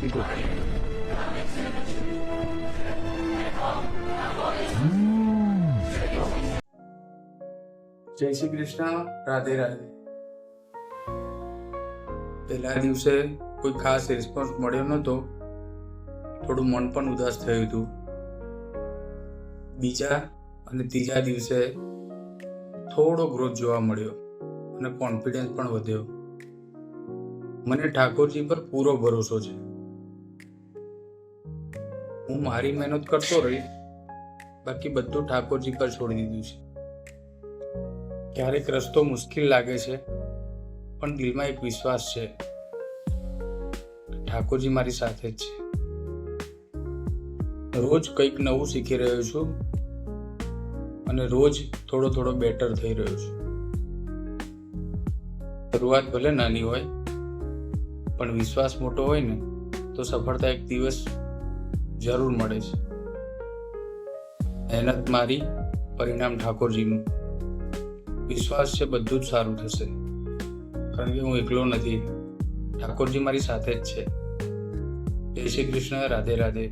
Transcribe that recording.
જય શ્રી કૃષ્ણ, રાધે રાધે. પહેલા દિવસે કોઈ ખાસ રિસ્પોન્સ મળ્યો નહોતો, થોડું મન પણ ઉદાસ થયું હતું. બીજા અને ત્રીજા દિવસે થોડો ગ્રોથ જોવા મળ્યો અને કોન્ફિડન્સ પણ વધ્યો. મને ઠાકોરજી પર પૂરો ભરોસો છે. હું મારી મહેનત કરતો રહીશ, બાકી બધું ઠાકોરજી પર છોડી દીધું છે. ક્યારેક રસ્તો મુશ્કેલ લાગે છે, પણ દિલમાં એક વિશ્વાસ છે, ઠાકોરજી મારી સાથે જ છે. રોજ કંઈક નવું શીખી રહ્યો છું અને રોજ થોડો થોડો બેટર થઈ રહ્યો છું. શરૂઆત ભલે નાની હોય, પણ વિશ્વાસ મોટો હોય ને તો સફળતા એક દિવસ જરૂર મળે છે. મહેનત મારી, પરિણામ ઠાકોરજીનું. વિશ્વાસ છે બધું જ સારું થશે, કારણ કે હું એકલો નથી, ઠાકોરજી મારી સાથે જ છે. જય શ્રી કૃષ્ણ, રાધે રાધે.